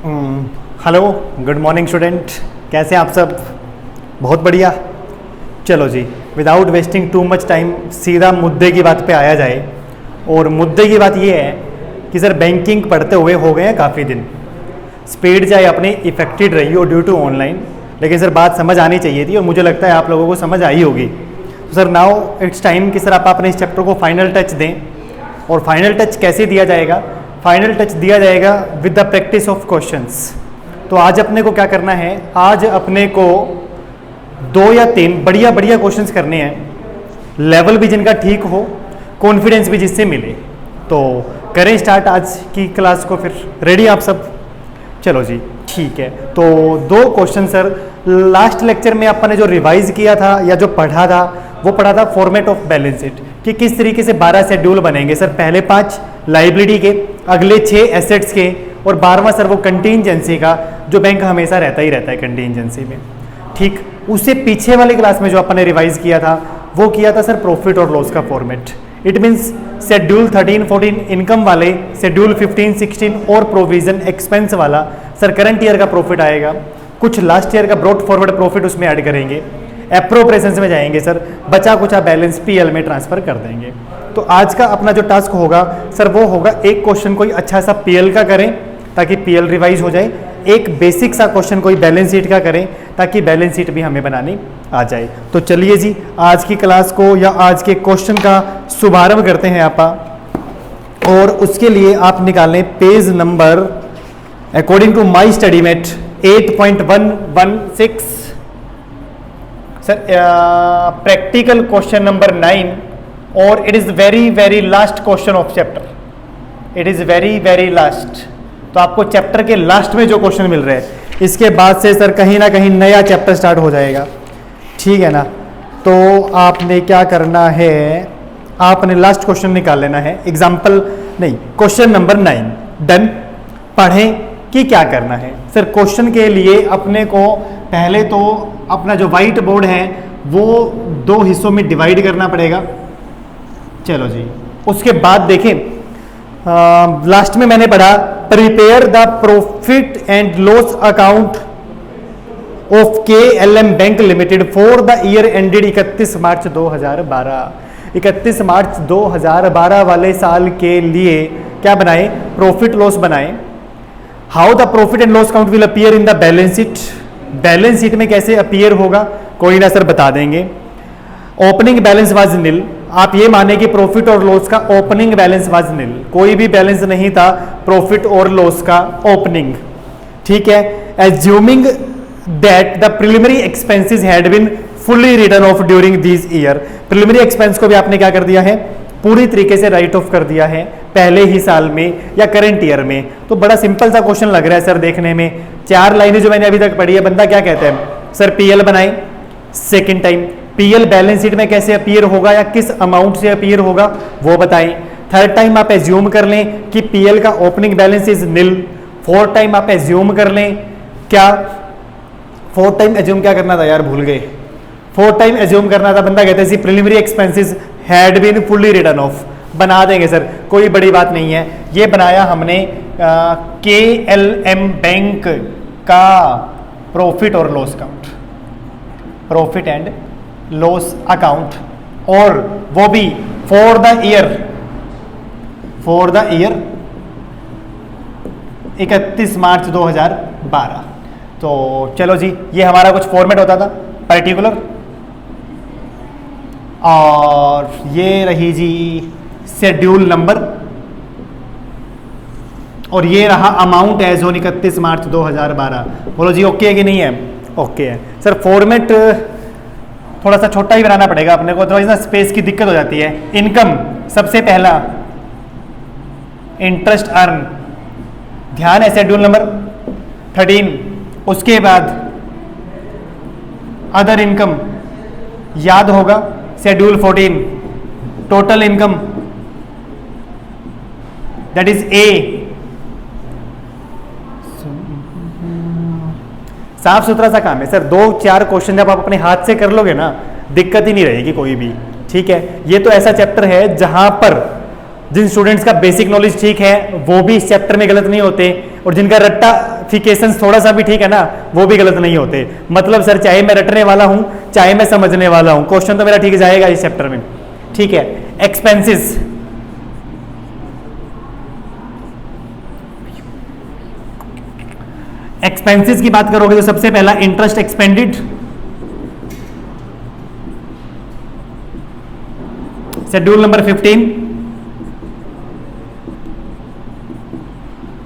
Hello, good morning student. कैसे हैं आप सब? बहुत बढ़िया। चलो जी, without wasting too much time सीधा मुद्दे की बात पे आया जाए। और मुद्दे की बात ये है कि सर बैंकिंग पढ़ते हुए हो गए हैं काफ़ी दिन। स्पीड चाहे अपनी इफेक्टेड रही हो ड्यू टू ऑनलाइन, लेकिन सर बात समझ आनी चाहिए थी और मुझे लगता है आप लोगों को समझ आई होगी। तो सर नाउ इट्स टाइम कि सर आप अपने इस चैप्टर को फाइनल टच दें। और फाइनल टच कैसे दिया जाएगा? फाइनल टच दिया जाएगा with the practice of questions. तो आज अपने को क्या करना है? आज अपने को 2 या 3 बढ़िया बढ़िया क्वेश्चंस करने हैं, लेवल भी जिनका ठीक हो, कॉन्फिडेंस भी जिससे मिले। तो करें स्टार्ट आज की क्लास को। फिर रेडी आप सब? चलो जी, ठीक है। तो 2 क्वेश्चन सर लास्ट लेक्चर में अपन ने जो रिवाइज किया था या जो पढ़ा था वो पढ़ा था फॉर्मेट ऑफ बैलेंस शीट, कि किस तरीके से 12 शेड्यूल बनेंगे सर। पहले 5 लाइबिलिटी के, अगले 6 एसेट्स के, और 12वां सर वो कंटीजेंसी का, जो बैंक हमेशा रहता ही रहता है कंटीजेंसी में। ठीक, उससे पीछे वाली क्लास में जो अपन ने रिवाइज किया था वो किया था सर प्रॉफिट और लॉस का format. It means schedule 13, 14 income वाले, शेड्यूल 15, 16 और प्रोविजन एक्सपेंस वाला सर करंट ईयर का प्रॉफिट आएगा। कुछ लास्ट ईयर का ब्रॉड फॉरवर्ड प्रॉफिट उसमें ऐड करेंगे, एप्रोप्रिएशंस में जाएंगे सर, बचा कुचा बैलेंस पीएल में ट्रांसफर कर देंगे। तो आज का अपना जो टास्क होगा सर वो होगा एक क्वेश्चन कोई अच्छा सा पीएल का करें ताकि पीएल रिवाइज हो जाए, एक बेसिक सा क्वेश्चन कोई बैलेंस शीट का करें ताकि बैलेंस शीट भी हमें बनानी आ जाए। तो चलिए जी, आज की क्लास को या आज के क्वेश्चन का शुभारंभ करते हैं आपा। और उसके लिए आप निकालें page number according to my study mate 8.116 sir, practical question number 9, और it is very very last question of chapter. It is very very last. तो आपको चैप्टर के लास्ट में जो क्वेश्चन मिल रहे हैं, इसके बाद से सर कहीं ना कहीं नया चैप्टर स्टार्ट हो जाएगा, ठीक है ना। तो आपने क्या करना है, आपने लास्ट क्वेश्चन निकाल लेना है। एग्जाम्पल नहीं, क्वेश्चन नंबर 9 डन। पढ़ें कि क्या करना है सर। क्वेश्चन के लिए अपने को पहले तो अपना जो व्हाइट बोर्ड है वो 2 हिस्सों में डिवाइड करना पड़ेगा। चलो जी, उसके बाद देखें लास्ट में मैंने पढ़ा prepare the profit and loss account of KLM bank limited for the year ended 31 March 2012। 31 March 2012 वाले साल के लिए क्या बनाए? प्रॉफिट लॉस बनाए। How the profit and loss account will appear in the balance sheet. Balance sheet में कैसे appear होगा कोई ना सर बता देंगे। ओपनिंग बैलेंस वाज निल। आप ये माने कि प्रॉफिट और लॉस का ओपनिंग बैलेंस वाज निल, कोई भी बैलेंस नहीं था प्रॉफिट और लॉस का ओपनिंग, ठीक है। Assuming that the preliminary expenses had been fully written off during this year. Preliminary expense को भी आपने क्या कर दिया है? पूरी तरीके से राइट ऑफ कर दिया है पहले ही साल में या करंट ईयर में। तो बड़ा सिंपल सा क्वेश्चन लग रहा है सर देखने में। 4 लाइनें जो मैंने अभी तक पढ़ी है, बंदा क्या कहता है सर पीएल बनाए। Second time PL balance sheet में कैसे अपीयर होगा या किस अमाउंट से अपीयर होगा वो बताएं। थर्ड टाइम आप एज्यूम कर लें कि पीएल का opening balance is nil. Fourth time आप एज्यूम कर लें क्या? फोर्थ टाइम एज्यूम क्या करना था यार, भूल गए। फोर्थ टाइम एज्यूम करना था, बंदा कहते हैं preliminary expenses had been fully written off. बना देंगे सर, कोई बड़ी बात नहीं है। ये बनाया हमने KLM बैंक का प्रॉफिट और loss account, profit and loss account, और वो भी फॉर द ईयर 31 मार्च 2012। तो चलो जी, ये हमारा कुछ फॉर्मेट होता था पर्टिकुलर। और ये रही जी शेड्यूल नंबर, और ये रहा अमाउंट एज ऑन 31 मार्च 2012। बोलो जी ओके है कि नहीं है? ओके है सर। फॉर्मेट थोड़ा सा छोटा ही बनाना पड़ेगा अपने को, तो ना स्पेस की दिक्कत हो जाती है। इनकम सबसे पहला इंटरेस्ट अर्न, ध्यान है शेड्यूल नंबर 13। उसके बाद अदर इनकम याद होगा schedule 14। Total income that is a. साफ सुथरा सा काम है सर। 2-4 क्वेश्चन जब आप अपने हाथ से कर लोगे ना, दिक्कत ही नहीं रहेगी कोई भी, ठीक है। ये तो ऐसा चैप्टर है जहां पर जिन स्टूडेंट्स का बेसिक नॉलेज ठीक है वो भी इस चैप्टर में गलत नहीं होते, और जिनका रट्टाफिकेशन थोड़ा सा भी ठीक है ना वो भी गलत नहीं होते। मतलब सर चाहे मैं रटने वाला हूं चाहे मैं समझने वाला हूं, क्वेश्चन तो मेरा ठीक जाएगा इस चैप्टर में। ठीक है, एक्सपेंसेस, एक्सपेंसेस की बात करोगे तो सबसे पहला interest expended, schedule number 15।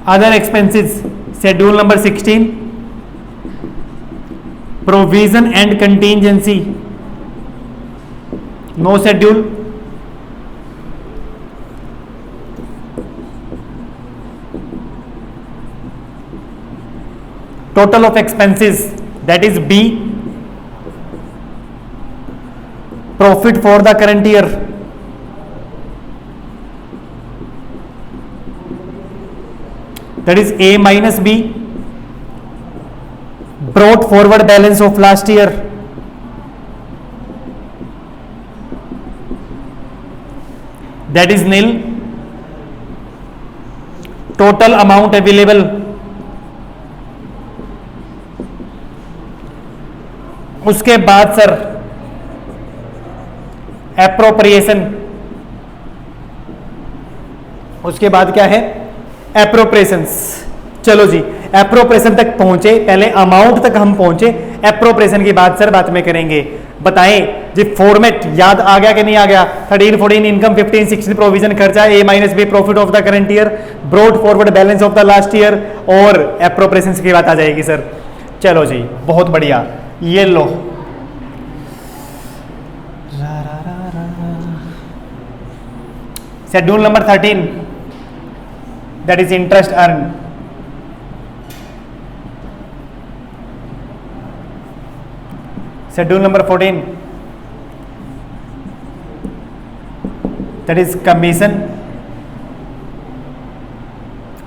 Other expenses, schedule number 16। Provision and contingency, no schedule. Total of expenses, that is B. Profit for the current year, that is A minus B. Brought forward balance of last year, that is nil. Total amount available, उसके बाद sir appropriation, उसके बाद क्या है appropriations. चलो जी appropriation तक पहुंचे, पहले अमाउंट तक हम पहुंचे, एप्रोप्रिएशन की बात सर बाद में करेंगे। बताएं जी फॉर्मेट याद आ गया कि नहीं आ गया? 13, 14 इनकम, 15, 16 प्रोविजन खर्चा, A minus B profit of the current year, brought forward balance of the last year, और एप्रोप्रिएशन की बात आ जाएगी सर। चलो जी बहुत बढ़िया, ये लो schedule number 13, that is interest earn. Schedule number 14, that is commission.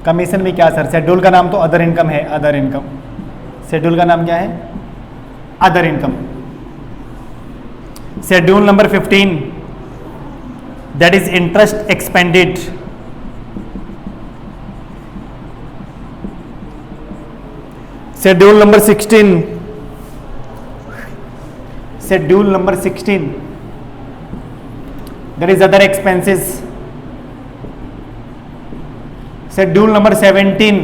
Commission भी क्या सर? शेड्यूल का नाम तो अदर इनकम है, अदर इनकम। शेड्यूल का नाम क्या है? Other income. Schedule number 15, that is interest expended. Schedule number 16, schedule number 16, that is other expenses. Schedule number 17,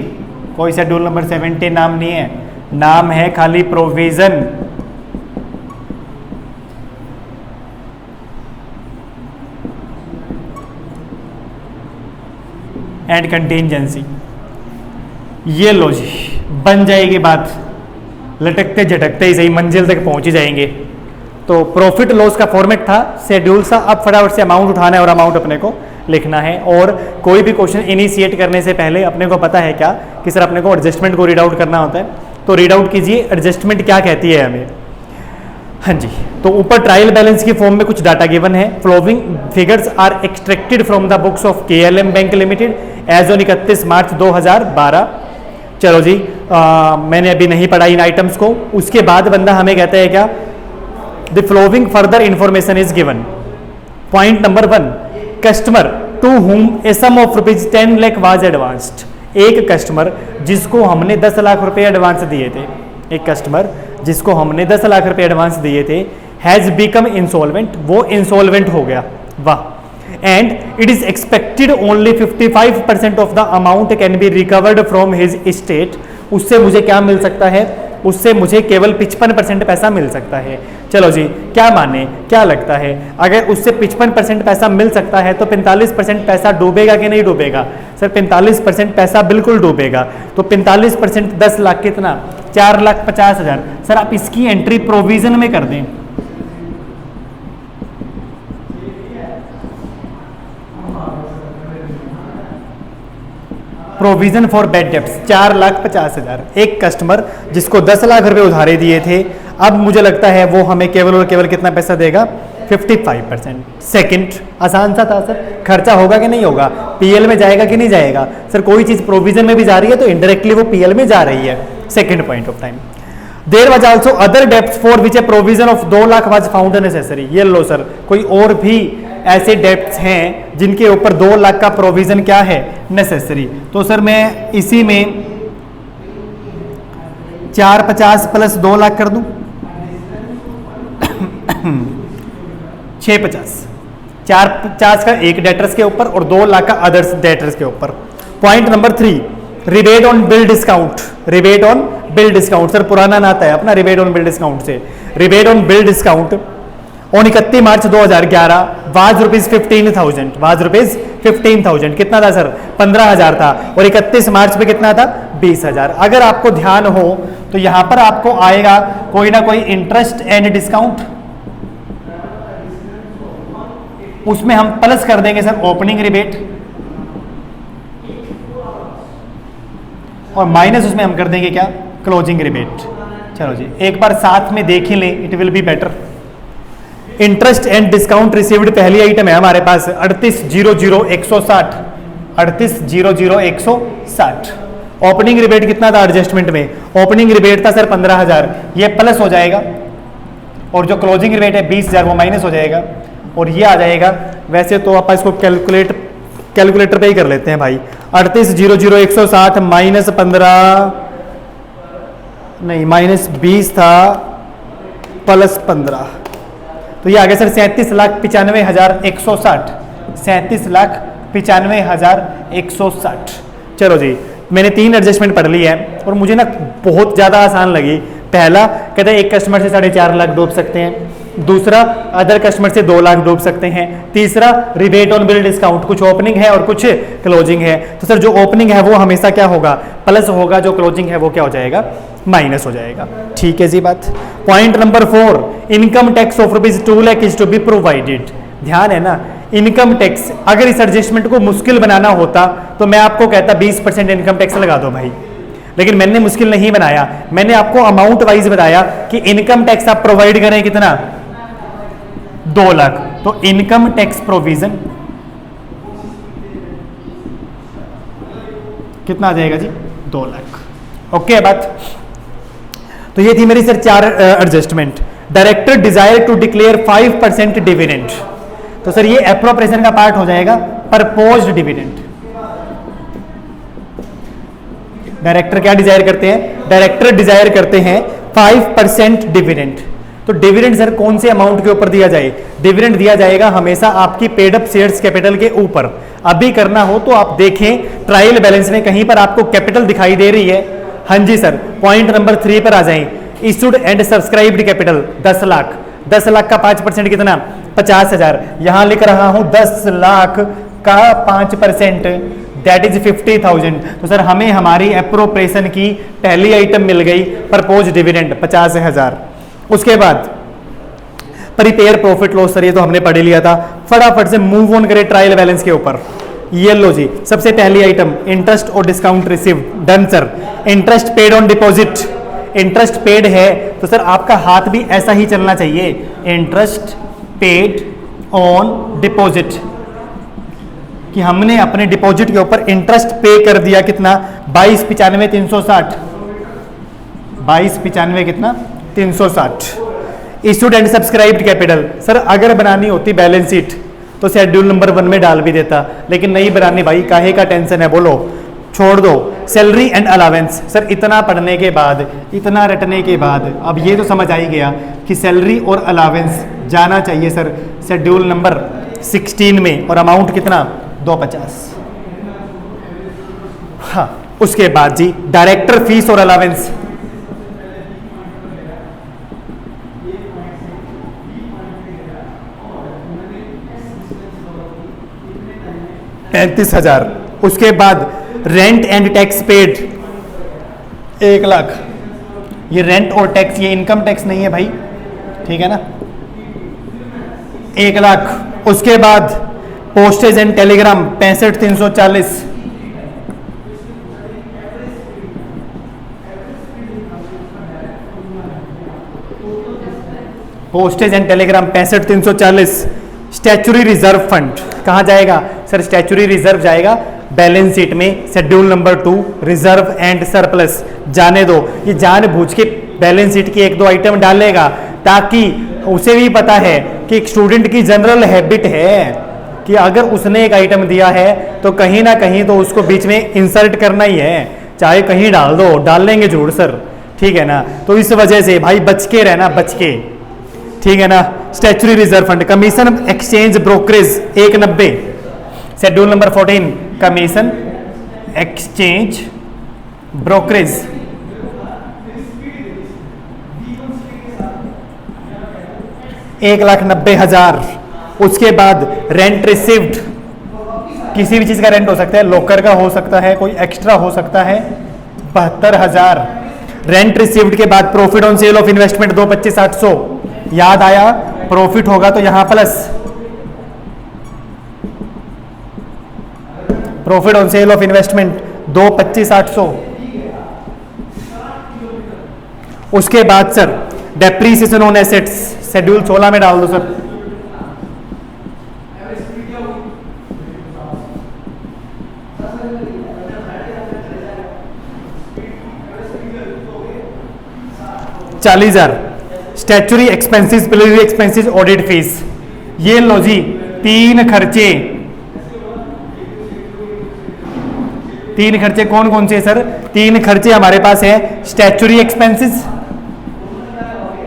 कोई शेड्यूल नंबर 17 नाम नहीं है, नाम है खाली प्रोविजन। And contingency. ये लो जी बन जाएगी बात, लटकते झटकते ही सही मंजिल तक पहुंच ही जाएंगे। तो प्रॉफिट लॉस का फॉर्मेट था शेड्यूल सा, अब फटाफट से अमाउंट उठाना है और अमाउंट अपने को लिखना है। और कोई भी क्वेश्चन इनिशिएट करने से पहले अपने को पता है क्या कि सर अपने को एडजस्टमेंट को रीड आउट करना होता है, तो रीड आउट कीजिए एडजस्टमेंट क्या कहती है हमें। हाँ जी, तो ऊपर ट्रायल बैलेंस की फॉर्म में कुछ डाटा गिवन है। Following figures are extracted from the books of KLM bank limited as on 31 March 2012। चलो जी मैंने अभी नहीं पढ़ा इन आइटम्स को। उसके बाद बंदा हमें कहता है क्या, the following further information is given. Point number 1, customer to whom a sum of rupees 10 lakh was advanced. एक कस्टमर जिसको हमने 10 लाख रुपए एडवांस दिए थे, एक कस्टमर जिसको हमने 10 लाख रुपए एडवांस दिए थे, हैज बिकम इंसॉल्वेंट, वो इंसॉल्वेंट हो गया। वाह। And it is expected only 55% of the amount can be recovered from his estate. उससे मुझे क्या मिल सकता है? उससे मुझे केवल 55% पैसा मिल सकता है। चलो जी क्या माने, क्या लगता है? अगर उससे 55% पैसा मिल सकता है तो 45% पैसा डूबेगा कि नहीं डूबेगा? सर 45% पैसा बिल्कुल डूबेगा। तो 45% 10 लाख कितना? 4,50,000। सर आप इसकी एंट्री प्रोविजन में कर दें। Provision for bad debts 4,50,000। एक कस्टमर जिसको 10 लाख रुपए उधारे दिए थे, अब मुझे लगता है वो हमें केवल और केवल कितना पैसा देगा? 55%। सेकंड आसान सा था सर, खर्चा होगा कि नहीं होगा? पीएल में जाएगा कि नहीं जाएगा? सर कोई चीज प्रोविजन में भी जा रही है तो इनडायरेक्टली वो पीएल में जा रही है। Second point of time. There was also other debts for which a provision of 2 lakh was found necessary. ये लो सर, कोई और भी ऐसे डेब्ट्स हैं जिनके ऊपर 2 लाख का प्रोविजन क्या है, नेसेसरी। तो सर मैं इसी में 450 प्लस 2 लाख कर दूं 650, 450 का एक डेटर्स के ऊपर और 2 लाख का अदर्स डेटर्स के ऊपर। Point number 3, rebate on bill discount. Rebate on bill discount sir पुराना नाता है अपना रिबेट ऑन बिल डिस्काउंट से। Rebate on bill discount on 31 March 2011 was rupees 15,000, was rupees 15,000। कितना था सर, 15,000 था, और 31 मार्च पे कितना था, 20,000। अगर आपको ध्यान हो तो यहां पर आपको आएगा कोई ना कोई इंटरेस्ट एंड डिस्काउंट, उसमें हम प्लस कर देंगे सर ओपनिंग रिबेट, और माइनस उसमें हम कर देंगे क्या, क्लोजिंग रिबेट। चलो जी एक बार साथ में देख ही लें, it will be better. Interest and discount received पहली आइटम है हमारे पास 3800,160, 3800,160। ओपनिंग रिबेट कितना था एडजस्टमेंट में, ओपनिंग रिबेट था सर 15,000, ये प्लस हो जाएगा, और जो क्लोजिंग रिबेट है 20,000 वो माइनस हो जाएगा, और ये आ जाएगा। वैसे तो आप इसको कैलकुलेटर पे ही कर लेते हैं भाई, 3800,160 माइनस 15 नहीं माइनस 20 था प्लस 15, तो ये आ गया सर 37,95,160, 37,95,160। चलो जी मैंने 3 एडजस्टमेंट पढ़ ली है, और मुझे ना बहुत ज़्यादा आसान लगी। पहला कहते हैं एक कस्टमर से 4.5 लाख डूब सकते हैं, दूसरा अदर कस्टमर से 2 लाख डूब सकते हैं, तीसरा रिबेट ऑन बिल डिस्काउंट, कुछ ओपनिंग है और कुछ क्लोजिंग है। तो सर जो ओपनिंग है वो हमेशा क्या होगा, प्लस होगा, जो क्लोजिंग है वो क्या हो जाएगा, माइनस हो जाएगा। ठीक है जी बात। Point number 4, income tax of rupees 2 lakh is to be provided. ध्यान है ना, इनकम टैक्स, अगर इस एडजस्टमेंट को मुश्किल बनाना होता तो मैं आपको कहता 20% इनकम टैक्स लगा दो भाई, लेकिन मैंने मुश्किल नहीं बनाया, मैंने आपको अमाउंट वाइज बताया कि इनकम टैक्स आप प्रोवाइड करें कितना, 2 लाख। तो इनकम टैक्स प्रोविजन कितना आ जाएगा जी, 2 लाख। ओके बात। तो ये थी मेरी sir 4 adjustment. Director desire to declare 5% dividend, तो सर ये एप्रोप्रिएशन का पार्ट हो जाएगा, प्रपोज्ड डिविडेंड। डायरेक्टर क्या डिजायर करते हैं, डायरेक्टर डिजायर करते हैं 5% डिविडेंड। तो डिविडेंड सर कौन से अमाउंट के ऊपर दिया जाए, डिविडेंड दिया जाएगा हमेशा आपकी पेड अप शेयर्स कैपिटल के ऊपर। अभी करना हो तो आप देखें ट्रायल बैलेंस में कहीं पर आपको कैपिटल दिखाई दे रही है, हाँ जी सर। पॉइंट नंबर 3 पर आ जाएं, issued and subscribed capital 10 lakh, 10 lakh का 5% कितना, 50,000। यहां लिख रहा हूं 10 लाख का 5% दैट इज 50,000। तो सर हमें हमारी एप्रोप्रिएशन की पहली आइटम मिल गई, प्रपोज डिविडेंड 50,000। उसके बाद प्रिपेयर प्रॉफिट लॉस, सर ये तो हमने पढ़ लिया था, फटाफट से मूव ऑन करें ट्रायल बैलेंस के ऊपर। ये लो जी, सबसे पहली आइटम इंटरेस्ट और discount received, done sir. Interest paid on deposit, interest paid है तो सर आपका हाथ भी ऐसा ही चलना चाहिए, इंटरेस्ट पेड ऑन डिपॉजिट, कि हमने अपने डिपॉजिट के ऊपर इंटरेस्ट पे कर दिया कितना, 22,95,360, 22,95 कितना 360। Issued and subscribed capital, sir अगर बनानी होती बैलेंस शीट तो शेड्यूल नंबर 1 में डाल भी देता, लेकिन नहीं बनानी भाई, काहे का टेंशन है बोलो, छोड़ दो। सैलरी एंड अलावेंस, सर इतना पढ़ने के बाद, इतना रटने के बाद अब ये तो समझ आ ही गया कि सैलरी और अलावेंस जाना चाहिए सर शेड्यूल नंबर 16 में, और अमाउंट कितना 250। हाँ उसके बाद जी डायरेक्टर फीस और अलावेंस, $35,000। उसके बाद rent and tax paid 1 lakh. ये रेंट और टैक्स, ये इनकम टैक्स नहीं है भाई, ठीक है ना, 1 लाख। उसके बाद postage and Telegram 65,340, postage and Telegram 65,340। Statutory reserve fund कहाँ जाएगा सर, स्टैच्यूरी रिजर्व जाएगा बैलेंस शीट में schedule number 2 reserve and surplus. जाने दो, ये जानबूझ के बैलेंस शीट की 1-2 आइटम डालेगा ताकि उसे भी पता है कि एक स्टूडेंट की जनरल हैबिट है कि अगर उसने एक आइटम दिया है तो कहीं ना कहीं तो उसको बीच में इंसर्ट करना ही है, चाहे कहीं डाल दो, डाल लेंगे जरूर सर, ठीक है ना। तो इस वजह से भाई बच के रहना, बच के, ठीक है ना। Statutory reserve fund, commission exchange brokerage 190, schedule number 14 commission exchange brokerage 1,90,000। उसके बाद रेंट रिसीव्ड, किसी भी चीज का रेंट हो सकता है, लॉकर का हो सकता है, कोई एक्स्ट्रा हो सकता है, 72,000। रेंट रिसीव्ड के बाद profit on sale of investment 225,800, याद आया प्रॉफिट होगा तो यहां plus, profit on sale of investment 225,800। उसके बाद sir depreciation on assets schedule 16 में डाल दो sir, $40,000। Statutory expenses, preliminary expenses, audit fees, ये लो जी तीन खर्चे। तीन खर्चे कौन कौन से सर? तीन खर्चे हमारे पास है, statutory expenses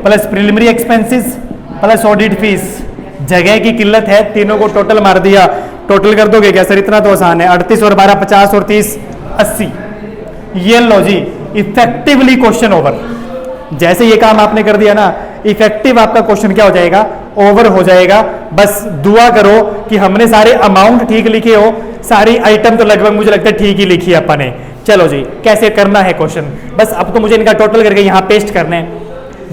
plus preliminary expenses plus audit fees. जगह की किल्लत है, तीनों को टोटल मार दिया, टोटल कर दोगे क्या सर? इतना तो आसान है, 38 और 12 50 और 30 80। ये लो जी इफेक्टिवली क्वेश्चन ओवर। जैसे ये काम आपने कर दिया ना, इफेक्टिव आपका क्वेश्चन क्या हो जाएगा? ओवर हो जाएगा। बस दुआ करो कि हमने सारे अमाउंट ठीक लिखे हो, सारी आइटम तो लगभग मुझे लगता है ठीक ही लिखी है अपन ने। चलो जी कैसे करना है क्वेश्चन, बस अब तो मुझे इनका टोटल करके यहाँ पेस्ट करना है।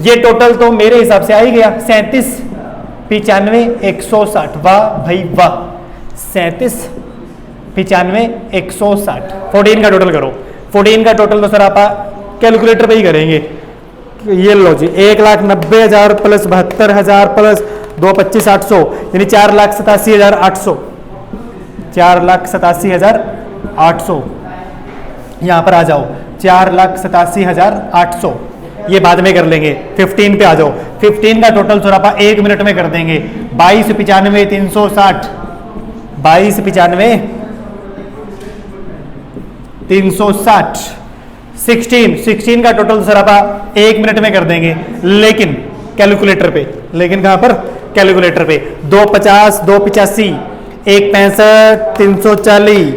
ये टोटल तो मेरे हिसाब से आ ही गया, 37 95 160। वाह भाई वाह, 37 95 160। 14 का टोटल करो, 14 का टोटल तो सर आप कैलकुलेटर पे ही करेंगे। ये लो जी 1,90,000 प्लस 72,000 प्लस 225,800 यानी 4,87,800। 4,87,800 यहाँ पर आ जाओ, 4,87,800 ये बाद में कर लेंगे। 15 पे आ जाओ, 15 का टोटल सर आप 1 मिनट में कर देंगे। 22,95 360, 22,95 360। 16 का टोटल सर आप 1 मिनट में कर देंगे, लेकिन कैलकुलेटर पे, लेकिन कहां पर? कैलकुलेटर पे। 250 285 165 340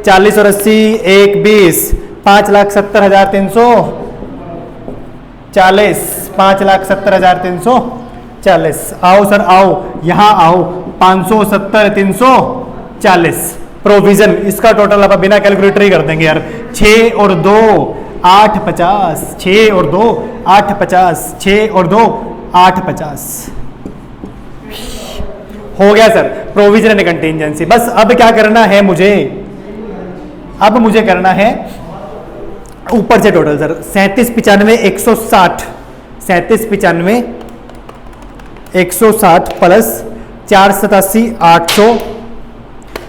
40 और 80 120 5,70,340 5,70,340। आओ सर आओ, यहां आओ, 570 340 प्रोविजन, इसका टोटल आप बिना कैलकुलेटर ही कर देंगे यार। 6 और 2 8 50, 6 और 2 8 50, 6 और 2 8 50 हो गया सर प्रोविजन एंड कंटीजेंसी। बस अब क्या करना है मुझे? अब मुझे करना है ऊपर से टोटल सर 37 95 160, 37 95 160 प्लस 487 800,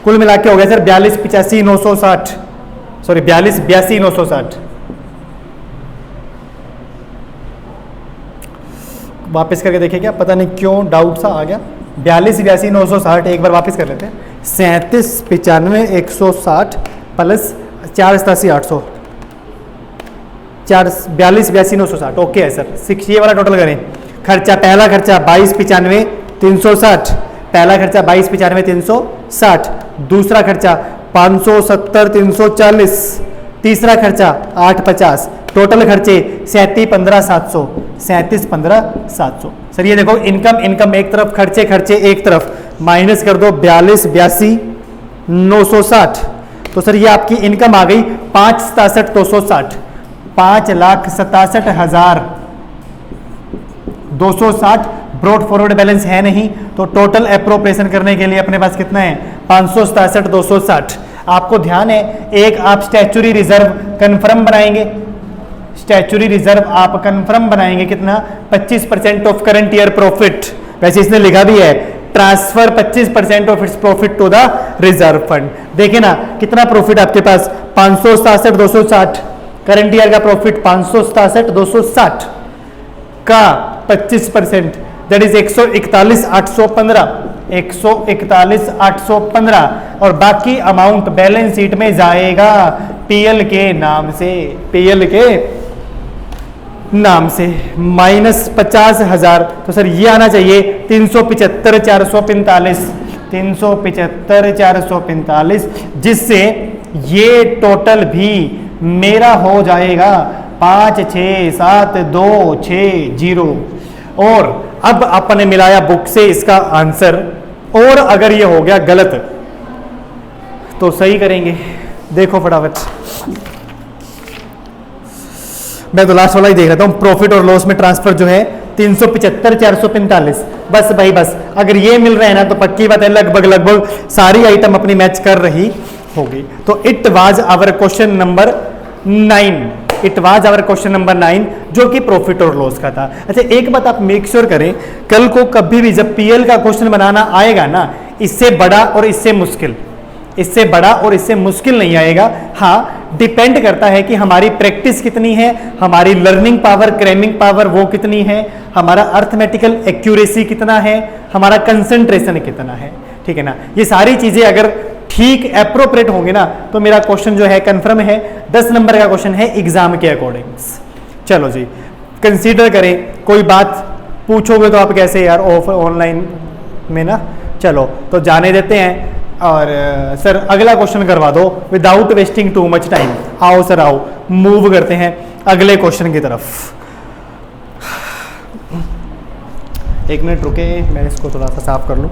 कुल मिला के हो गया सर 42 85 960, सॉरी 42 82 960। वापस करके देखिए, क्या पता नहीं क्यों डाउट सा आ गया। 42 82 960 एक बार वापस कर लेते हैं। 37 95 160 प्लस 487 800, 42 82 960। ओके है सर। 6 ये वाला टोटल करें। खर्चा, पहला खर्चा 22 95 360, पहला खर्चा 22 95 360, दूसरा खर्चा 570 340, तीसरा खर्चा 850, टोटल खर्चे 37 15 700, 37 15 700। सर ये देखो इनकम एक तरफ, खर्चे खर्चे एक तरफ, माइनस कर दो 42 82 960। तो सर ये आपकी इनकम आ गई 5,67 260, 5,67,260। ब्रॉड फॉरवर्ड बैलेंस है नहीं, तो टोटल एप्रोप्रिएशन करने के लिए अपने पास कितना है? 567 260। आपको ध्यान है, एक आप स्टैच्यूटरी रिजर्व कन्फर्म बनाएंगे, स्टैच्यूटरी रिजर्व आप कन्फर्म बनाएंगे कितना? 25% ऑफ करंट ईयर प्रॉफिट। वैसे इसने लिखा भी है transfer 25% of its profit to the reserve fund. देखिए ना कितना प्रॉफिट आपके पास, 567 260, करंट ईयर का प्रॉफिट 567 260 का 25% दैट इज 141,815, 141,815, और बाकी अमाउंट बैलेंस शीट में जाएगा पीएल के नाम से, पीएल के नाम से, -50,000। तो सर ये आना चाहिए 375,445, 375,445, जिससे ये टोटल भी मेरा हो जाएगा 5,6,7,2,6,0। और अब आपने मिलाया बुक से इसका आंसर, और अगर ये हो गया गलत तो सही करेंगे। देखो फटाफट, मैं तो लास्ट वाला ही देख रहा हूं, प्रॉफिट और लॉस में ट्रांसफर जो है 375,445, बस भाई बस, अगर ये मिल रहे हैं ना तो पक्की बात है लगभग लगभग सारी आइटम अपनी मैच कर रही होगी। तो it was our question number 9, it was our question number 9, जो कि प्रॉफिट और लॉस का था। अच्छा एक बात आप मेक श्योर करें, कल को कभी भी जब पीएल का क्वेश्चन बनाना आएगा ना, इससे बड़ा और इससे मुश्किल, इससे बड़ा और इससे मुश्किल नहीं आएगा। हाँ, डिपेंड करता है कि हमारी प्रैक्टिस कितनी है, हमारी लर्निंग पावर, क्रैमिंग पावर वो कितनी है, हमारा अर्थमेटिकल एक्यूरेसी कितना है, हमारा कंसंट्रेशन कितना है, ठीक है ना। ये सारी चीजें अगर ठीक एप्रोप्रिएट होंगे ना तो मेरा क्वेश्चन जो है कंफर्म है, 10 नंबर का क्वेश्चन है एग्जाम के अकॉर्डिंग्स। चलो जी, कंसीडर करें, कोई बात पूछोगे तो आप कैसे यार ऑफ ऑनलाइन में ना, चलो तो जाने देते हैं। और सर अगला क्वेश्चन करवा दो without wasting too much time. आओ सर आओ, मूव करते हैं अगले क्वेश्चन की तरफ। एक मिनट रुके, मैं इसको थोड़ा सा साफ कर लूं।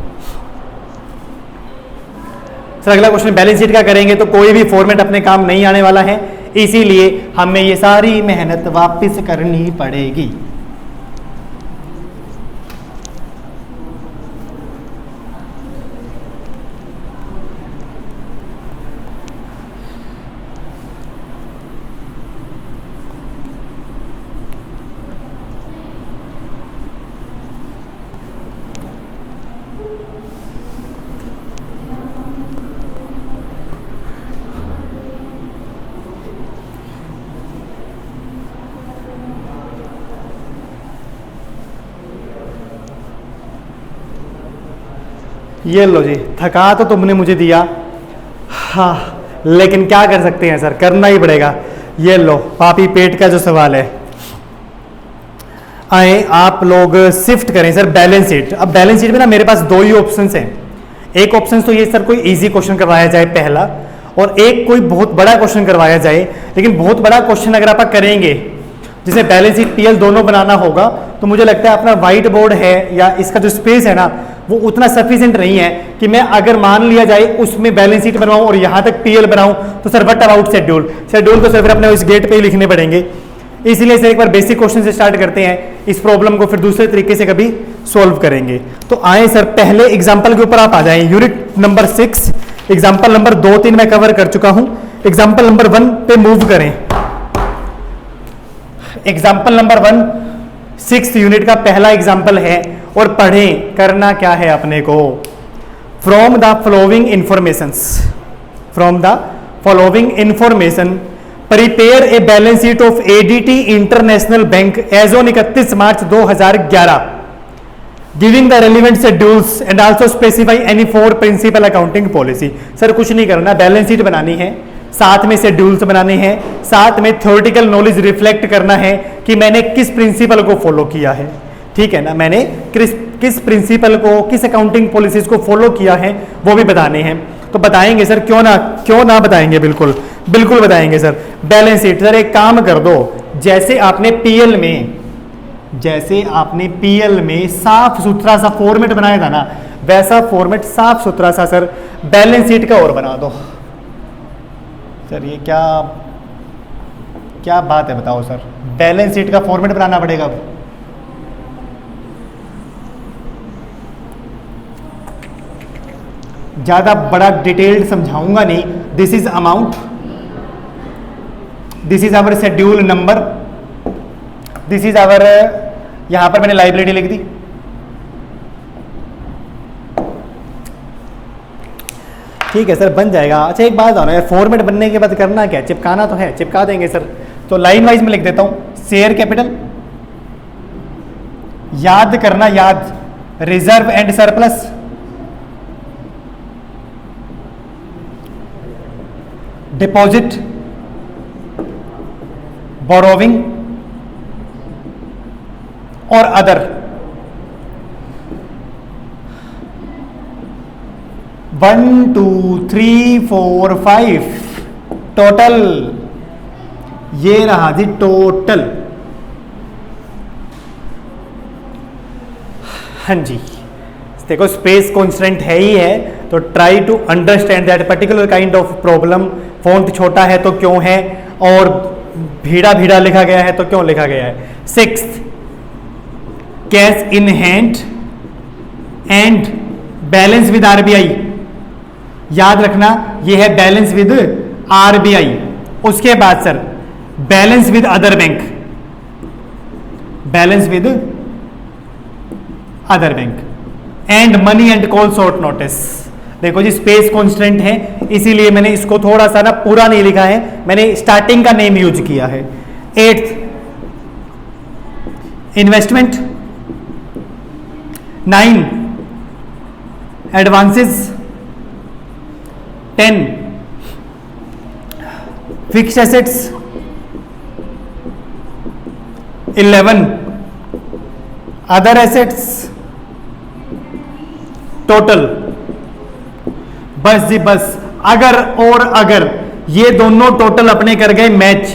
सर अगला क्वेश्चन बैलेंस शीट का करेंगे तो कोई भी फॉर्मेट अपने काम नहीं आने वाला है, इसीलिए हमें ये सारी मेहनत वापस करनी पड़ेगी। ये लो जी, थका तो तुमने मुझे दिया, हाँ लेकिन क्या कर सकते हैं सर, करना ही पड़ेगा। ये लो पापी पेट का जो सवाल है, आए आप लोग शिफ्ट करें सर बैलेंस शीट। अब बैलेंस शीट में ना मेरे पास दो ही ऑप्शंस हैं, एक ऑप्शन तो ये सर कोई इजी क्वेश्चन करवाया जाए पहला, और एक कोई बहुत बड़ा क्वेश्चन करवाया जाए। लेकिन बहुत बड़ा क्वेश्चन अगर आप करेंगे जिसे बैलेंस शीट पीएल दोनों बनाना होगा, तो मुझे लगता है अपना व्हाइट बोर्ड है या इसका जो स्पेस है ना वो उतना सफिशिएंट नहीं है कि मैं अगर मान लिया जाए उसमें बैलेंस शीट बनवाऊं और यहां तक पीएल बनाऊं, तो sir what about schedule, schedule तो सर फिर अपने इस गेट पे ही लिखने पड़ेंगे। इसलिए सर एक बार बेसिक क्वेश्चन से स्टार्ट करते हैं, इस प्रॉब्लम को फिर दूसरे तरीके से कभी सॉल्व करेंगे। तो आए सर पहले एग्जाम्पल के ऊपर आप आ जाएं, यूनिट नंबर 6, एग्जाम्पल नंबर 2-3 मैं कवर कर चुका हूं, एग्जाम्पल नंबर 1 पे मूव करें। एग्जाम्पल नंबर 1 6th यूनिट का पहला एग्जाम्पल है, और पढ़ें करना क्या है अपने को। From the following informations, from the following information prepare a balance sheet of ADT international bank as on 31 March 2011 giving the relevant schedules and also specify any 4 principal accounting policy. Sir कुछ नहीं करना, balance sheet बनानी है, साथ में schedules बनाने हैं, साथ में थ्योरेटिकल नॉलेज रिफ्लेक्ट करना है कि मैंने किस प्रिंसिपल को फॉलो किया है, ठीक है ना, मैंने किस प्रिंसिपल को, किस अकाउंटिंग पॉलिसीज को फॉलो किया है वो भी बताने हैं। तो बताएंगे सर, क्यों ना बताएंगे, बिल्कुल बिल्कुल बताएंगे सर। बैलेंस शीट सर एक काम कर दो, जैसे आपने पीएल में साफ सुथरा सा फॉर्मेट बनाया था ना, वैसा फॉर्मेट साफ सुथरा सा सर बैलेंस शीट का और बना दो। सर ये क्या बात है बताओ सर, बैलेंस शीट का फॉर्मेट बनाना पड़ेगा अब। ज्यादा बड़ा डिटेल्ड समझाऊंगा नहीं। This is amount, this is our schedule number, this is our, यहां पर मैंने लाइब्रेरी लिख दी, ठीक है सर बन जाएगा। अच्छा एक बात बताओ यार, फॉर्मेट बनने के बाद करना क्या, चिपकाना तो है, चिपका देंगे सर। तो लाइन वाइज में लिख देता हूं, शेयर कैपिटल, याद करना, याद, reserve and surplus, deposit, borrowing और अदर। 1 2 3 4 5 टोटल, ये रहा जी टोटल। हाँ जी, देखो स्पेस कॉन्स्टेंट है ही है, तो try to understand that particular kind of problem. Font छोटा है तो क्यों है, और भीड़ा भीड़ा लिखा गया है तो क्यों लिखा गया है। 6th, cash in hand and balance with RBI, याद रखना ये है बैलेंस विद आरबीआई। उसके बाद sir balance with other bank, balance with other bank and money and call short notice. देखो जी स्पेस कॉन्स्टेंट है, इसीलिए मैंने इसको थोड़ा सा ना पूरा नहीं लिखा है, मैंने स्टार्टिंग का नेम यूज किया है। 8th, investment. 9, advances. 10, fixed assets. 11, other assets. Total. बस जी बस, अगर और अगर ये दोनों टोटल अपने कर गए मैच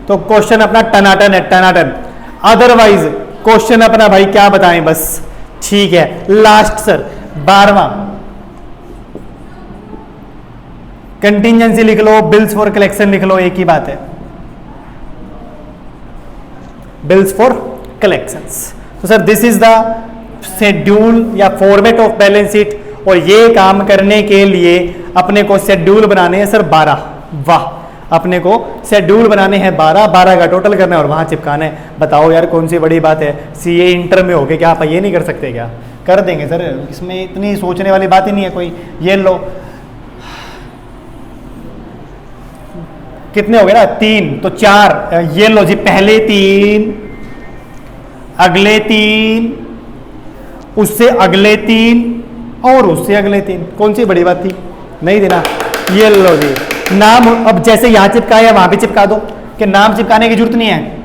तो क्वेश्चन अपना टनाटन है, टनाटन। अदरवाइज क्वेश्चन अपना भाई क्या बताएं बस। ठीक है, लास्ट सर 12वां, कंटिजेंसी लिख लो, बिल्स फॉर कलेक्शन लिख लो, एक ही बात है, बिल्स फॉर कलेक्शंस। तो sir this is the schedule या फॉर्मेट ऑफ बैलेंस शीट, और ये काम करने के लिए अपने को शेड्यूल बनाने हैं सर 12। वाह, अपने को शेड्यूल बनाने हैं 12 का टोटल करना है और वहां चिपकाना है। बताओ यार कौन सी बड़ी बात है, सीए इंटर में हो गए, क्या आप ये नहीं कर सकते क्या? कर देंगे सर, इसमें इतनी सोचने वाली बात ही नहीं है कोई। ये लो, कितने हो गए ना, 3 तो 4, ये लो जी, पहले 3, अगले 3, उससे अगले 3 और उससे अगले 3। कौन सी बड़ी बात थी, नहीं देना। ये लो जी नाम, अब जैसे यहां चिपकाया वहां भी चिपका दो, कि नाम चिपकाने की जरूरत नहीं है।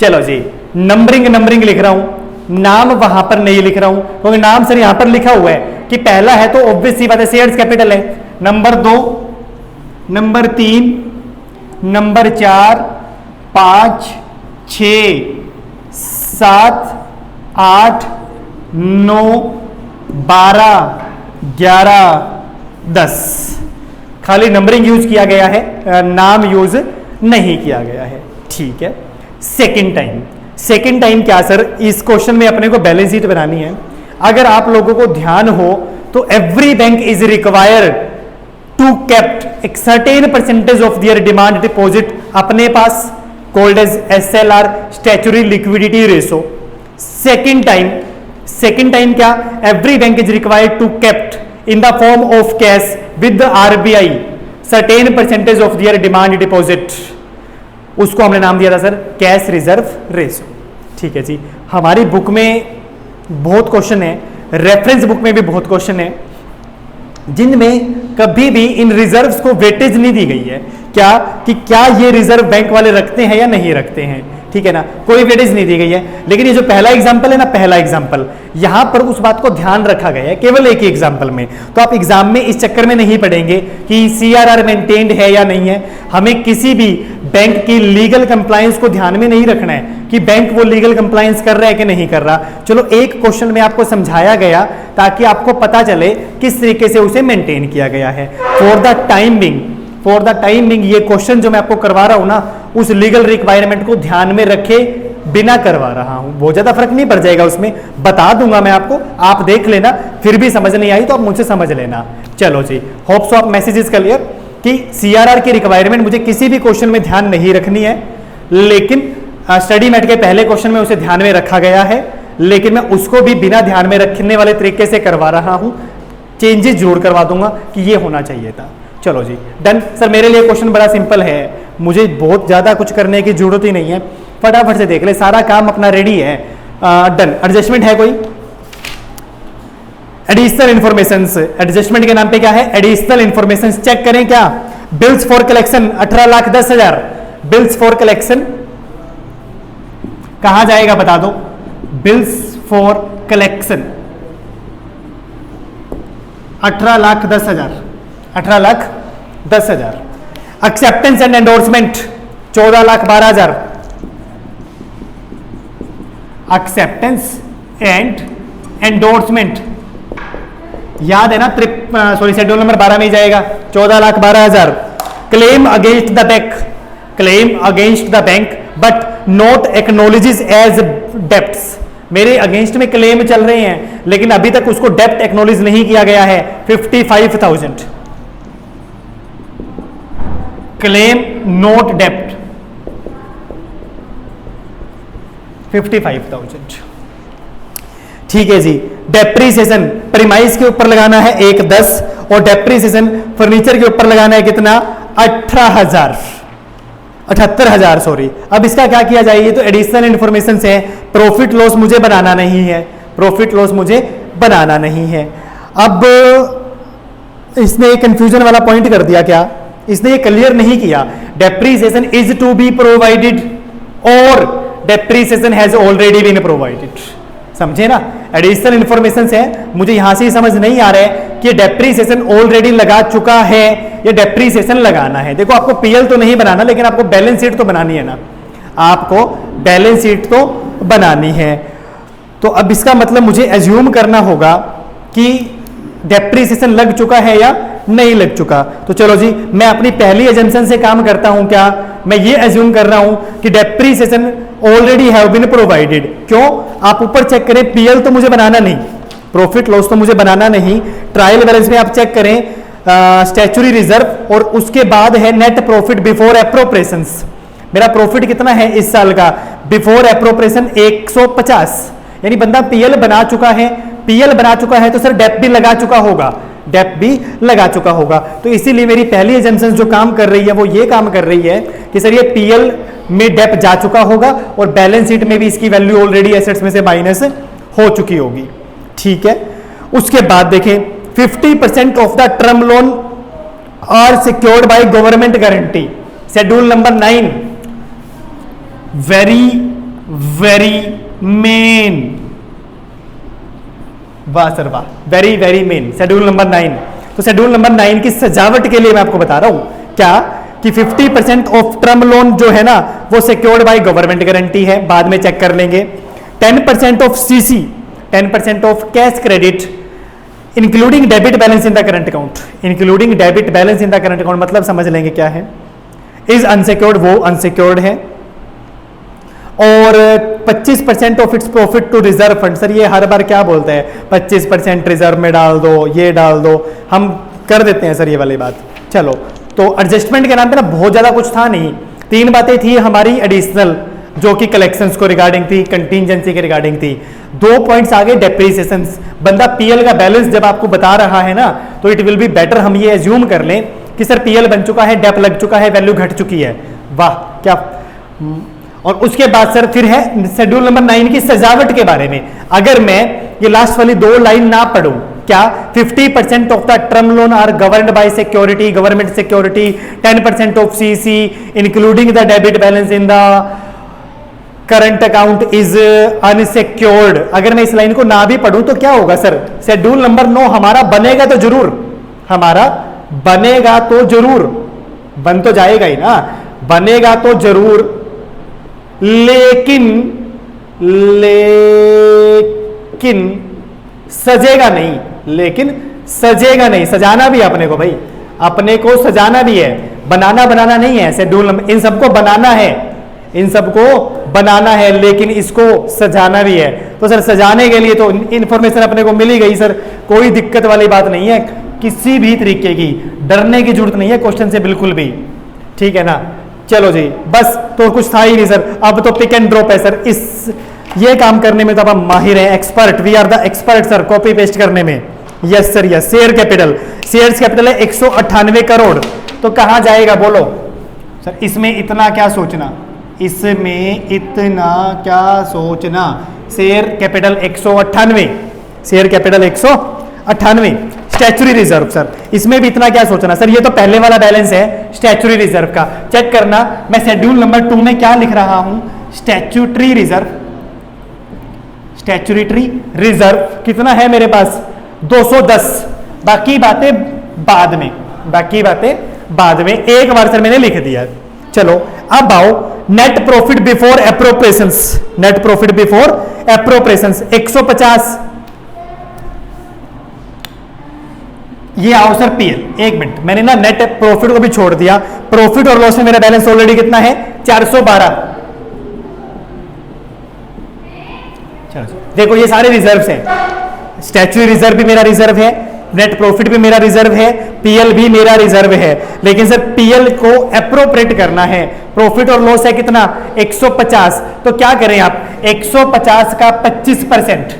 चलो जी, नंबरिंग लिख रहा हूं, नाम वहां पर नहीं लिख रहा हूं क्योंकि नाम सर यहां पर लिखा हुआ है कि पहला है तो ऑब्वियस सी बात है, शेयर्स कैपिटल है। Number 2, number 3, number 4, 5, 6, 7, 8, 9, 12, 11, 10। खाली नंबरिंग यूज किया गया है, नाम यूज नहीं किया गया है। ठीक है, सेकेंड टाइम क्या सर, इस क्वेश्चन में अपने को बैलेंस शीट बनानी है। अगर आप लोगों को ध्यान हो तो every bank is required to kept एक certain percentage of their demand deposit अपने पास, called as SLR, statutory liquidity ratio. Second time क्या, every bank is required to kept in the form of cash with the RBI certain percentage of their demand deposit. उसको हमने नाम दिया था sir cash reserve ratio. ठीक है जी, हमारी book में बहुत क्वेश्चन है, रेफरेंस बुक में भी बहुत क्वेश्चन है, जिनमें कभी भी इन रिजर्व्स को वेटेज नहीं दी गई है। क्या कि क्या ये रिजर्व बैंक वाले रखते हैं या नहीं रखते हैं, ठीक है ना, कोई वेटेज नहीं दी गई है। लेकिन ये जो पहला एग्जांपल है ना, पहला एग्जांपल, यहां पर उस बात को ध्यान रखा गया है केवल एक ही एग्जांपल में। तो आप एग्जाम में इस चक्कर में नहीं पढ़ेंगे कि CRR मेंटेन्ड है या नहीं है। हमें किसी भी बैंक की लीगल कंप्लायंस को ध्यान में नहीं रखना है कि बैंक वो लीगल कंप्लायंस कर रहा है कि नहीं कर रहा। चलो एक क्वेश्चन में आपको समझाया गया ताकि आपको पता चले किस तरीके से उसे मेंटेन किया गया है। फॉर द टाइम बिंग ये क्वेश्चन जो मैं आपको करवा रहा हूं ना, उस लीगल रिक्वायरमेंट को ध्यान में रखे बिना करवा रहा हूं। बहुत ज्यादा फर्क नहीं पड़ जाएगा उसमें, बता दूंगा मैं आपको, आप देख लेना, फिर भी समझ नहीं आई तो आप मुझसे समझ लेना। चलो जी, होप सो आप मैसेज क्लियर कि CRR की रिक्वायरमेंट मुझे किसी भी क्वेश्चन में ध्यान नहीं रखनी है, लेकिन स्टडी मेट के पहले क्वेश्चन में उसे ध्यान में रखा गया है, लेकिन मैं उसको भी बिना ध्यान में रखने वाले तरीके से करवा रहा हूं। चेंजेस जरूर करवा दूंगा कि ये होना चाहिए था। चलो जी डन। सर मेरे लिए क्वेश्चन बड़ा सिंपल है, मुझे बहुत ज़्यादा कुछ करने की जरूरत ही नहीं है। फटाफट से देख ले, सारा काम अपना रेडी है, डन। एडजस्टमेंट है कोई? एडिशनल इंफॉर्मेशन, एडजस्टमेंट के नाम पे क्या है? Additional information. चेक करें क्या? Bills for collection 18,10,000, bills for collection कहां जाएगा बता दो? Bills for collection 18,10,000, 18,10,000। Acceptance and endorsement 14,12,000, acceptance and endorsement याद है ना? सॉरी शेड्यूल नंबर 12 में ही जाएगा, 14,12,000। Claim against the bank, claim against the bank but not acknowledges as debts. मेरे अगेंस्ट में क्लेम चल रहे हैं लेकिन अभी तक उसको डेप्ट एक्नोलेज नहीं किया गया है, 55,000। क्लेम नॉट डेप्ट 55,000। ठीक है जी। डेप्रीसिएशन प्रीमाइस के ऊपर लगाना है 1,10 और डेप्रीसिएशन फर्नीचर के ऊपर लगाना है कितना? 78,000 सॉरी। अब इसका क्या किया जाए? ये तो एडिशनल इंफॉर्मेशन है, प्रॉफिट लॉस मुझे बनाना नहीं है, प्रॉफिट लॉस मुझे बनाना नहीं है। अब इसने कंफ्यूजन वाला पॉइंट कर दिया क्या? इसने ये क्लियर नहीं किया depreciation is to be provided और depreciation has already been provided. समझे ना? एडिशनल इंफॉर्मेशन है, मुझे यहां से ही समझ नहीं आ रहा है कि डेप्रीसिएशन ऑलरेडी लगा चुका है या डेप्रीसिएशन लगाना है। देखो आपको पीएल तो नहीं बनाना लेकिन आपको बैलेंस शीट तो बनानी है ना, आपको बैलेंस शीट तो बनानी है। तो अब इसका मतलब मुझे एज्यूम करना होगा कि डेप्रीसिएशन लग चुका है या नहीं लग चुका। तो चलो जी, मैं अपनी पहली एजम्पशन से काम करता हूं। क्या मैं ये एज्यूम कर रहा हूं कि depreciation already have been provided. क्यों? आप ऊपर चेक करें, पीएल तो मुझे बनाना नहीं, प्रॉफिट लॉस तो मुझे बनाना नहीं। ट्रायल बैलेंस में आप चेक करें स्टैच्यूटरी रिजर्व और उसके बाद है नेट प्रॉफिट बिफोर एप्रोप्रिएशंस। मेरा प्रॉफिट कितना है इस साल का बिफोर एप्रोप्रिएशन? 150। यानी बंदा पीएल बना चुका है, पीएल बना चुका है तो सर डेप भी लगा चुका होगा, डेप भी लगा चुका होगा। तो इसीलिए मेरी पहली एजम्पशन जो काम कर रही है वो ये काम कर रही है कि सर ये पीएल में डेप जा चुका होगा और बैलेंस शीट में भी इसकी वैल्यू ऑलरेडी एसेट्स में से माइनस हो चुकी होगी। ठीक है। उसके बाद देखें 50% of the term loan are secured by government guarantee. Schedule number 9 very very main, वाह सर वाह, very very main schedule number 9। तो शेड्यूल नंबर 9 की सजावट के लिए मैं आपको बता रहा हूं क्या कि 50% ऑफ टर्म लोन जो है ना वो सिक्योर्ड बाय गवर्नमेंट गारंटी है, बाद में चेक कर लेंगे। 10% of CC, 10% of cash credit including debit balance in the current account, including debit balance in the current account मतलब समझ लेंगे क्या है। इज अनसिक्योर्ड, वो अनसिक्योर्ड है। और 25% of its profit to reserve fund. Sir ये हर बार क्या बोलते हैं 25% रिजर्व में डाल दो, ये डाल दो, हम कर देते हैं सर ये वाली बात। चलो, तो एडजस्टमेंट के नाम पे ना बहुत ज्यादा कुछ था नहीं, 3 बातें थी हमारी एडिशनल जो कि कलेक्शंस को रिगार्डिंग थी, कंटीजेंसी के रिगार्डिंग थी। 2 पॉइंट्स आगे डेप्रीसिएशन। बंदा पीएल का बैलेंस जब आपको बता रहा है ना तो इट विल बी बेटर हम ये एज्यूम कर लें कि सर पीएल बन चुका है, डेप लग चुका है, वैल्यू घट चुकी है। वाह क्या। और उसके बाद सर फिर है शेड्यूल नंबर 9 की सजावट के बारे में। अगर मैं ये लास्ट वाली 2 लाइन ना पढ़ूं, क्या 50% of the term loan are governed by security, government security, 10% of CC including the debit balance in the current account is unsecured. अगर मैं इस लाइन को ना भी पढ़ूं तो क्या होगा सर? शेड्यूल नंबर 9 हमारा बनेगा तो जरूर, हमारा बनेगा तो जरूर, बन तो जाएगा ही ना, बनेगा तो जरूर, लेकिन सजेगा नहीं, लेकिन सजेगा नहीं। सजाना भी अपने को भाई, अपने को सजाना भी है, बनाना नहीं है। शेड्यूल नंबर इन सबको बनाना है, इन सबको बनाना है, लेकिन इसको सजाना भी है। तो सर सजाने के लिए तो इंफॉर्मेशन अपने को मिली गई सर, कोई दिक्कत वाली बात नहीं है, किसी भी तरीके की डरने की जरूरत नहीं है क्वेश्चन से बिल्कुल भी। ठीक है ना? चलो जी, बस तो कुछ था ही नहीं सर, अब तो पिक एंड ड्रॉप है सर। इस ये काम करने में तो अब हम माहिर हैं, expert, we are the expert sir copy paste करने में। Yes sir yes. Share capital, shares capital है 198 करोड़, तो कहां जाएगा बोलो सर? इसमें इतना क्या सोचना, इसमें इतना क्या सोचना। Share capital 198, share capital 198। Statutory reserve sir, इसमें भी इतना क्या सोचना सर, ये तो पहले वाला बैलेंस है स्टैचुरी रिजर्व का। चेक करना मैं शेड्यूल नंबर 2 में क्या लिख रहा हूं, स्टैचुटरी रिजर्व। स्टैचुटरी रिजर्व कितना है मेरे पास 210। बाकी बातें बाद में, बाकी बातें बाद में, एक बार सर मैंने लिख दिया। चलो अब आओ net profit before appropriations. Net profit before appropriations 150। ये आओ सर पीएल। एक मिनट, मैंने ना नेट प्रॉफिट को भी छोड़ दिया। प्रॉफिट और लॉस में मेरा बैलेंस ऑलरेडी कितना है 412। चलो देखो ये सारे रिजर्व्स हैं। स्टैच्यूटरी रिजर्व भी मेरा रिजर्व है, नेट प्रॉफिट भी मेरा रिजर्व है, पीएल भी मेरा रिजर्व है। लेकिन सर पीएल को एप्रोप्रिएट करना है। प्रॉफिट और लॉस है कितना 150। तो क्या करें आप 150 का 25%,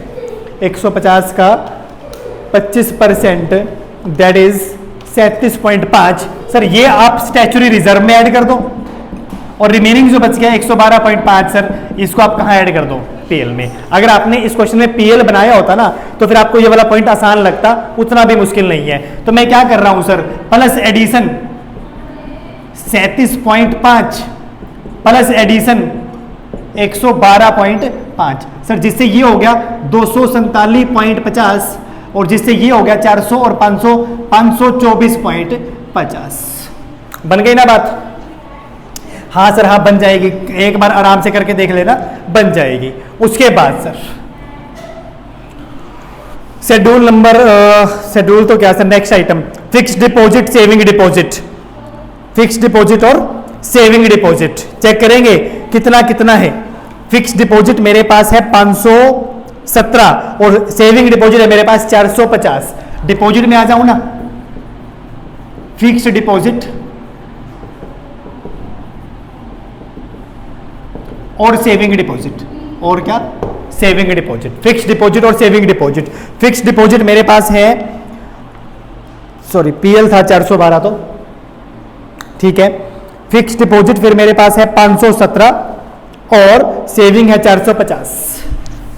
150 का 25% दैट इज 37.5। सर ये आप स्टैच्यूटरी रिजर्व में ऐड कर दो और रिमेनिंग जो बच गया 112.5 सर इसको आप कहां ऐड कर दो पीएल में। अगर आपने इस क्वेश्चन में पीएल बनाया होता ना तो फिर आपको ये वाला पॉइंट आसान लगता, उतना भी मुश्किल नहीं है। तो मैं क्या कर रहा हूं sir, plus addition 37.5 plus addition 112.5 sir, जिससे ये हो गया 247.50 और जिससे ये हो गया 400 और 500 524.50। बन गई ना बात? हाँ सर हाँ बन जाएगी, एक बार आराम से करके देख लेना, बन जाएगी। उसके बाद सर शेड्यूल नंबर शेड्यूल तो क्या sir, next item fixed deposit saving deposit. Fixed deposit और सेविंग डिपॉजिट चेक करेंगे कितना कितना है। फिक्स्ड डिपॉजिट मेरे पास है 517 और सेविंग डिपॉजिट है मेरे पास 450। डिपॉजिट में आ जाऊं ना, फिक्स्ड डिपॉजिट और सेविंग डिपॉजिट, और क्या सेविंग डिपॉजिट, फिक्स्ड डिपॉजिट और सेविंग डिपॉजिट। फिक्स्ड डिपॉजिट मेरे पास है, सॉरी पीएल था 412 तो ठीक है। फिक्स्ड डिपॉजिट फिर मेरे पास है 517 और सेविंग है 450।